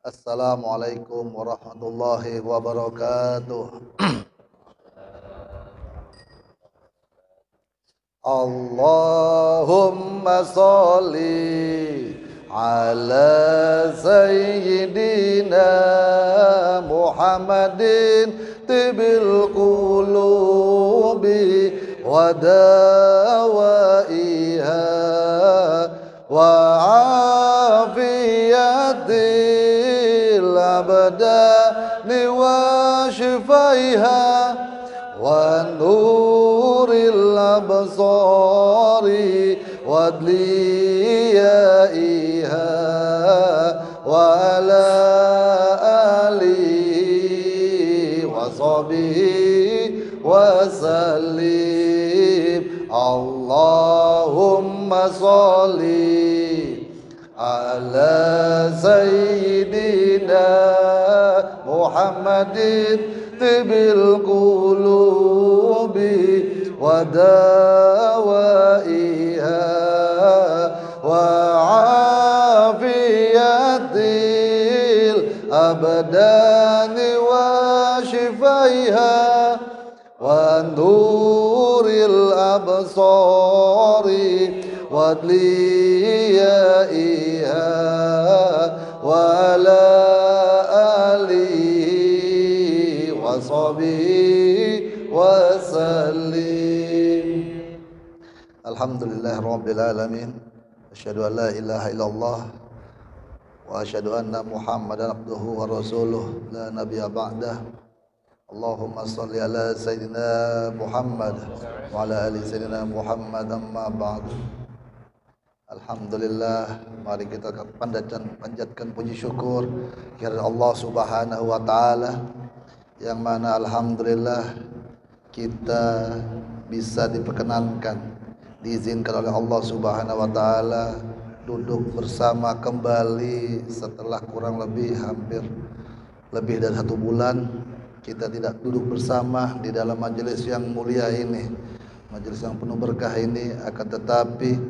Assalamualaikum warahmatullahi wabarakatuh. Allahumma sholli ala sayyidina Muhammadin tibil qulubi wa dawaiha wa afiyatil abdani wa shifaiha wa nuril absari wa dliyaiha wa ala alihi wa sahbihi wa sallim. Allahumma sholli ala sayyidina Muhammadin tibil qulubi wa dawaiha wa afiyatil abdani wa shifaiha wa nuril absari wa dliyaiha wa ala alihi wa sahbihi wa sallim. Alhamdulillah rabbil alamin. Asyhadu an la ilaha illallah wa asyhadu anna Muhammadan abduhu wa rasuluh la nabiyya ba'dah. Allahumma shalli ala sayyidina Muhammad wa ala ali sayyidina Muhammad amma ba'du. Alhamdulillah, mari kita panjatkan puji syukur kepada Allah Subhanahu wa taala yang mana alhamdulillah kita bisa diperkenankan, diizinkan oleh Allah Subhanahu wa taala duduk bersama kembali setelah kurang lebih hampir lebih dari 1 bulan kita tidak duduk bersama di dalam majelis yang mulia ini, majelis yang penuh berkah ini. Akan tetapi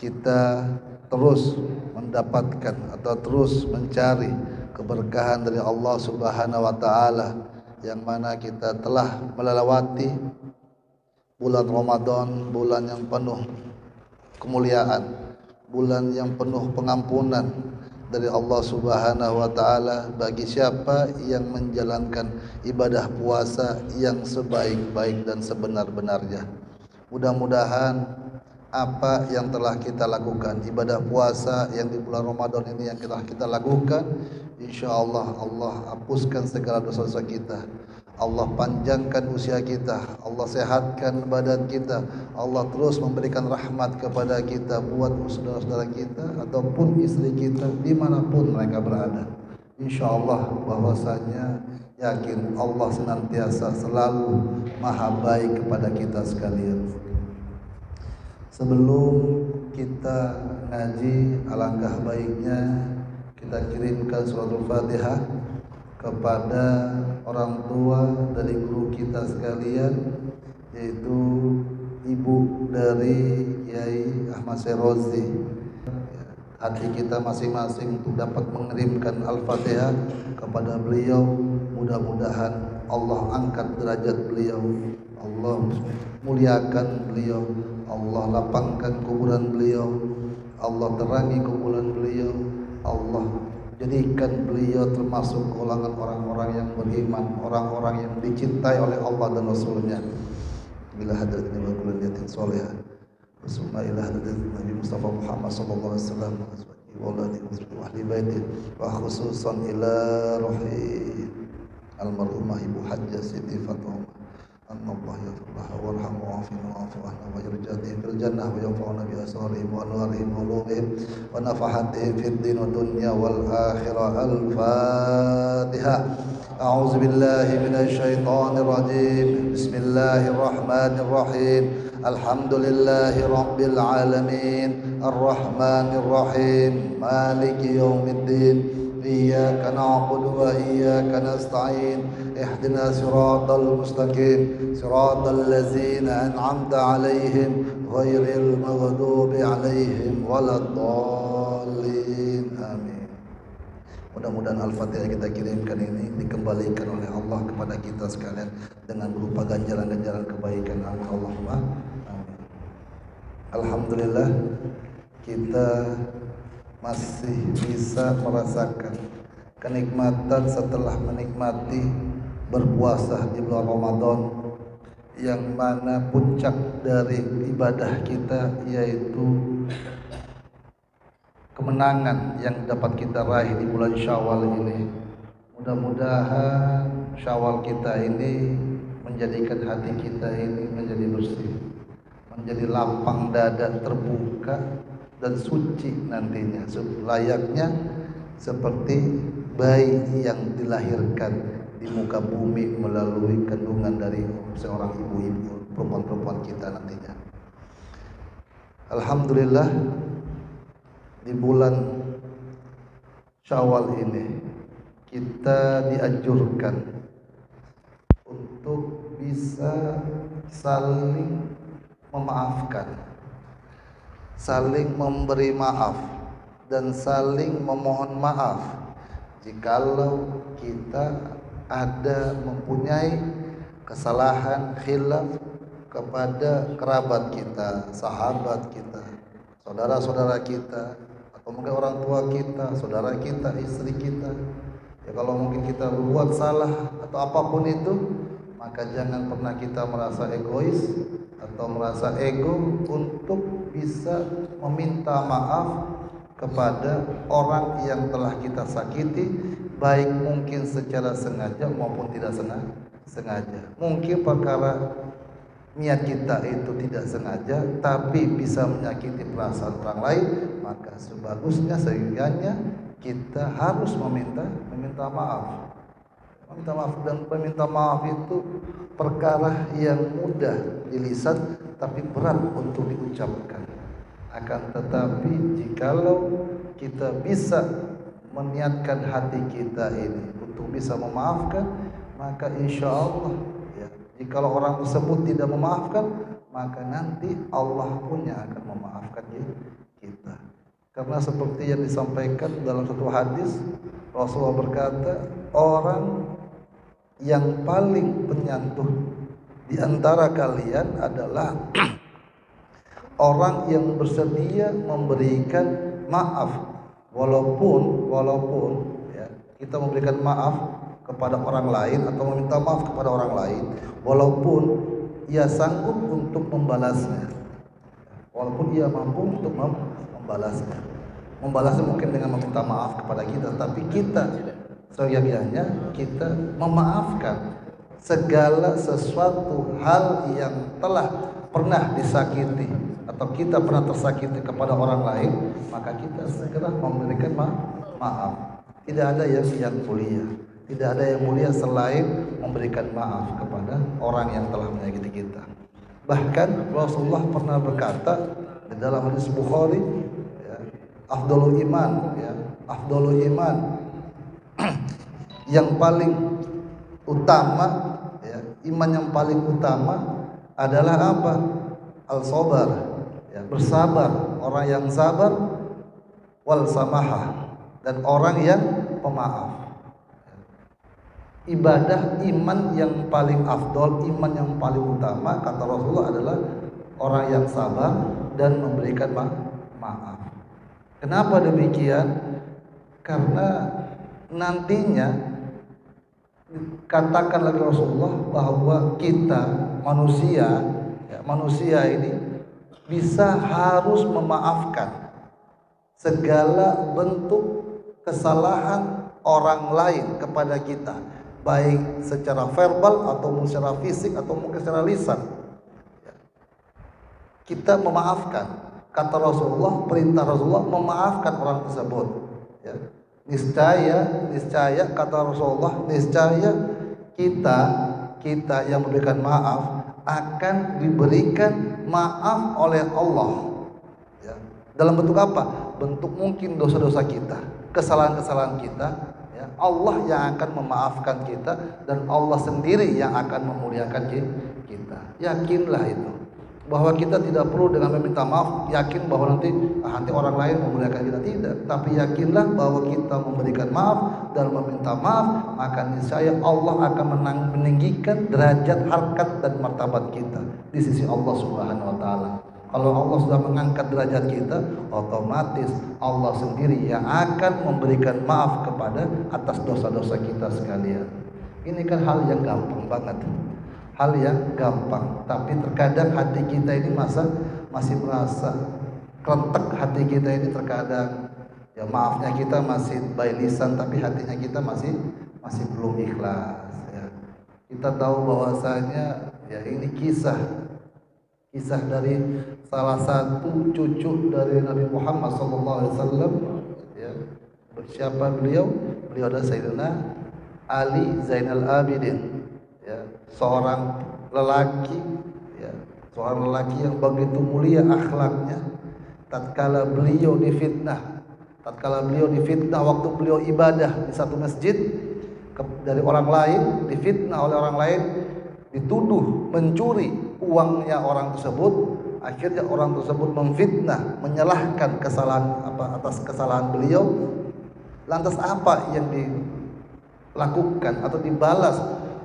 kita terus mendapatkan atau terus mencari keberkahan dari Allah Subhanahu wa taala yang mana kita telah melewati bulan Ramadan, bulan yang penuh kemuliaan, bulan yang penuh pengampunan dari Allah Subhanahu wa taala bagi siapa yang menjalankan ibadah puasa yang sebaik-baik dan sebenar-benarnya. Mudah-mudahan apa yang telah kita lakukan, ibadah puasa yang di bulan Ramadan ini yang kita lakukan, insyaallah Allah hapuskan segala dosa-dosa kita, Allah panjangkan usia kita, Allah sehatkan badan kita, Allah terus memberikan rahmat kepada kita buat saudara-saudara kita ataupun istri kita dimanapun mereka berada. Insyaallah bahwasanya yakin Allah senantiasa selalu maha baik kepada kita sekalian. Sebelum kita ngaji, alangkah baiknya kita kirimkan suratul Fatihah kepada orang tua dari guru kita sekalian, yaitu ibu dari Yai Ahmad Serozi. Hati kita masing-masing untuk dapat mengirimkan Al-Fatihah kepada beliau. Mudah-mudahan Allah angkat derajat beliau, Allah muliakan beliau, Allah lapangkan kuburan beliau, Allah terangi kuburan beliau, Allah jadikan beliau termasuk golongan orang-orang yang beriman, orang-orang yang dicintai oleh Allah dan Rasulnya. Bila hadrat ini wa kullu niyatin shalihah. Bismillah hadrat Nabi Mustafa Muhammad sallallahu alaihi wasallam wa alihi wa ahli baiti wa khususan ila ruhi almarhumah Ibu Hajjah Siti Fatimah. Allah yatullah warhamu wa'afina wa'afu'ahna wa yurjatihim fil jannah wa yanfa'una bi asrarihim wa anwarihim wa ulumihim wa nafahatihim fid din wa dunya wal akhirah. Al-Fatihah. A'udzu billahi minasy syaithanir rajim. Bismillahirrahmanirrahim. Alhamdulillahi rabbil alamin. Arrahmanir rahim. Maliki yaumiddin. إياك نعبد وإياك نستعين اهدنا صراط المستقيم صراط الذين أنعمت عليهم غير المغضوب عليهم ولا الضالين آمين. Mudah-mudahan Al-Fatihah yang kita kirimkan ini dikembalikan oleh Allah kepada kita sekalian dengan berupa ganjaran-ganjaran kebaikan. Allahumma amin. Alhamdulillah kita masih bisa merasakan kenikmatan setelah menikmati berpuasa di bulan Ramadan, yang mana puncak dari ibadah kita yaitu kemenangan yang dapat kita raih di bulan Syawal ini. Mudah-mudahan Syawal kita ini menjadikan hati kita ini menjadi bersih, menjadi lapang dada, terbuka dan suci nantinya, layaknya seperti bayi yang dilahirkan di muka bumi melalui kandungan dari seorang ibu-ibu, perempuan-perempuan kita nantinya. Alhamdulillah, di bulan Syawal ini kita dianjurkan untuk bisa saling memaafkan, saling memberi maaf, dan saling memohon maaf jikalau kita ada mempunyai kesalahan, khilaf kepada kerabat kita, sahabat kita, saudara-saudara kita, atau mungkin orang tua kita, saudara kita, istri kita. Ya, kalau mungkin kita berbuat salah atau apapun itu, maka jangan pernah kita merasa egois atau merasa ego untuk bisa meminta maaf kepada orang yang telah kita sakiti, baik mungkin secara sengaja maupun tidak sengaja. Mungkin perkara niat kita itu tidak sengaja tapi bisa menyakiti perasaan orang lain, maka sebagusnya sehingga kita harus meminta maaf. Meminta maaf, dan meminta maaf itu perkara yang mudah di lisan tapi berat untuk diucapkan. Akan tetapi jikalau kita bisa meniatkan hati kita ini untuk bisa memaafkan, maka insya Allah ya, jikalau orang tersebut tidak memaafkan, maka nanti Allah pun yang akan memaafkan kita. Karena seperti yang disampaikan dalam satu hadis, Rasulullah berkata, orang yang paling penyantuh di antara kalian adalah orang yang bersedia memberikan maaf, walaupun ya, kita memberikan maaf kepada orang lain atau meminta maaf kepada orang lain, walaupun ia sanggup untuk membalasnya, walaupun ia mampu untuk membalasnya mungkin dengan meminta maaf kepada kita, tapi kita seyogyanya kita memaafkan segala sesuatu hal yang telah pernah disakiti atau kita pernah tersakiti kepada orang lain, maka kita segera memberikan maaf. Tidak ada yang mulia, tidak ada yang mulia selain memberikan maaf kepada orang yang telah menyakiti kita. Bahkan Rasulullah pernah berkata di dalam hadis Bukhari, ya, afdalul iman, ya, afdalul iman yang paling utama, ya, iman yang paling utama adalah apa? Al-sabar, ya, bersabar. Orang yang sabar, wal samahah, dan orang yang pemaaf. Ibadah iman yang paling afdol, iman yang paling utama, kata Rasulullah, adalah orang yang sabar dan memberikan maaf. Kenapa demikian? Karena nantinya katakan lagi Rasulullah bahwa kita manusia, ya, manusia ini bisa harus memaafkan segala bentuk kesalahan orang lain kepada kita, baik secara verbal atau secara fisik atau mungkin secara lisan. Kita memaafkan. Kata Rasulullah, perintah Rasulullah memaafkan orang tersebut. Ya. Niscaya kata Rasulullah, niscaya kita yang memberikan maaf akan diberikan maaf oleh Allah. Ya. Dalam bentuk apa? Bentuk mungkin dosa-dosa kita, kesalahan-kesalahan kita. Ya. Allah yang akan memaafkan kita dan Allah sendiri yang akan memuliakan kita. Yakinlah itu. bahwa kita tidak perlu dengan meminta maaf yakin bahwa nanti orang lain memuliakan kita, tidak, tapi yakinlah bahwa kita memberikan maaf dan meminta maaf, maka niscaya Allah akan meninggikan derajat, harkat dan martabat kita di sisi Allah Subhanahu wa taala. Kalau Allah sudah mengangkat derajat kita, otomatis Allah sendiri yang akan memberikan maaf kepada atas dosa-dosa kita sekalian. Ini kan hal yang gampang banget, hal yang gampang, tapi terkadang hati kita ini masih merasa kerentek. Hati kita ini terkadang, ya maafnya kita masih by lisan, tapi hatinya kita masih belum ikhlas. Ya. Kita tahu bahwasanya ya ini kisah dari salah satu cucu dari Nabi Muhammad SAW. Ya. Siapa beliau? Beliau adalah Sayyidina Ali Zainal Abidin. Ya, seorang lelaki, ya, seorang lelaki yang begitu mulia akhlaknya. Tatkala beliau difitnah waktu beliau ibadah di satu masjid dari orang lain, difitnah oleh orang lain, dituduh mencuri uangnya orang tersebut. Akhirnya orang tersebut memfitnah, menyalahkan atas kesalahan beliau. Lantas apa yang dilakukan atau dibalas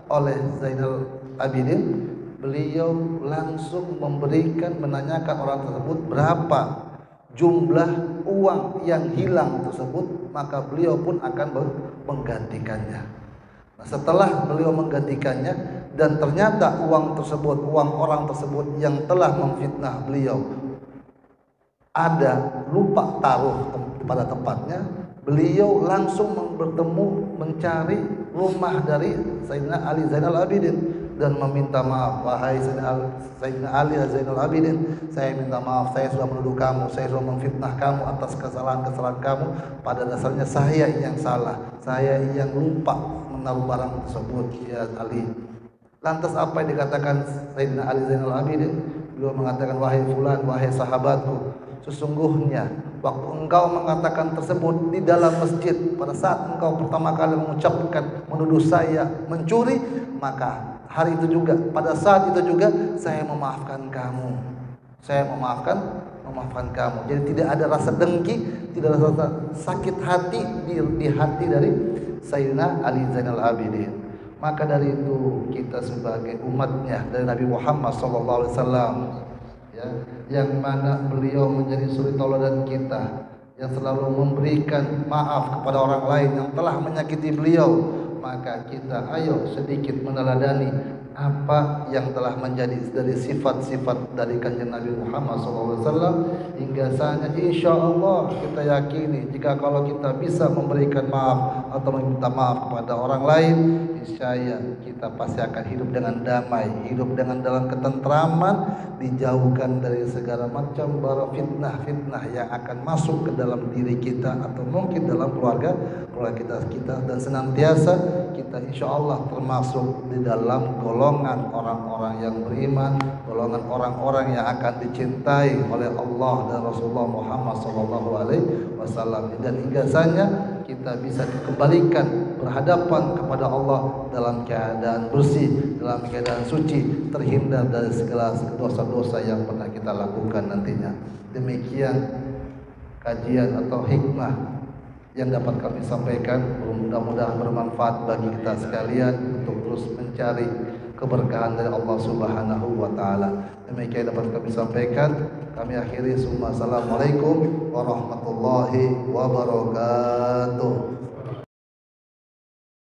oleh Zainal Abidin? Beliau langsung menanyakan orang tersebut berapa jumlah uang yang hilang tersebut, maka beliau pun akan menggantikannya. Nah, setelah beliau menggantikannya dan ternyata uang orang tersebut yang telah memfitnah beliau ada lupa taruh pada tempatnya, beliau langsung mencari rumah dari Sayyidina Ali Zainal Abidin dan meminta maaf. Wahai Sayyidina Ali Zainal Abidin, saya minta maaf, saya sudah menuduh kamu, saya sudah memfitnah kamu atas kesalahan-kesalahan kamu. Pada dasarnya saya yang salah, saya yang lupa menaruh barang tersebut, ya Ali. Lantas apa yang dikatakan Sayyidina Ali Zainal Abidin? Beliau mengatakan, wahai fulan, wahai sahabatku, sesungguhnya waktu engkau mengatakan tersebut di dalam masjid, pada saat engkau pertama kali mengucapkan menuduh saya mencuri, maka hari itu juga, pada saat itu juga saya memaafkan kamu. Saya memaafkan kamu. Jadi tidak ada rasa dengki, tidak ada rasa sakit hati di hati dari Sayyidina Ali Zainal Abidin. Maka dari itu kita sebagai umatnya dari Nabi Muhammad SAW, ya, yang mana beliau menjadi suri tauladan kita, yang selalu memberikan maaf kepada orang lain yang telah menyakiti beliau, maka kita ayo sedikit meneladani apa yang telah menjadi dari sifat-sifat dari kanjeng Nabi Muhammad SAW, hingga saatnya insya Allah kita yakini jika kalau kita bisa memberikan maaf atau meminta maaf kepada orang lain, niscaya kita pasti akan hidup dengan damai, hidup dengan dalam ketentraman, dijauhkan dari segala macam bara fitnah-fitnah yang akan masuk ke dalam diri kita atau mungkin dalam keluarga kita, dan senantiasa kita insya Allah termasuk di dalam golongan orang-orang yang beriman, golongan orang-orang yang akan dicintai oleh Allah dan Rasulullah Muhammad SAW, dan hingga saja kita bisa dikembalikan berhadapan kepada Allah dalam keadaan bersih, dalam keadaan suci, terhindar dari segala dosa-dosa yang pernah kita lakukan nantinya. Demikian kajian atau hikmah yang dapat kami sampaikan, mudah-mudahan bermanfaat bagi kita sekalian untuk terus mencari keberkahan dari Allah Subhanahu wa taala. Demikian dapat kami sampaikan. Kami akhiri semua. Assalamualaikum warahmatullahi wabarakatuh.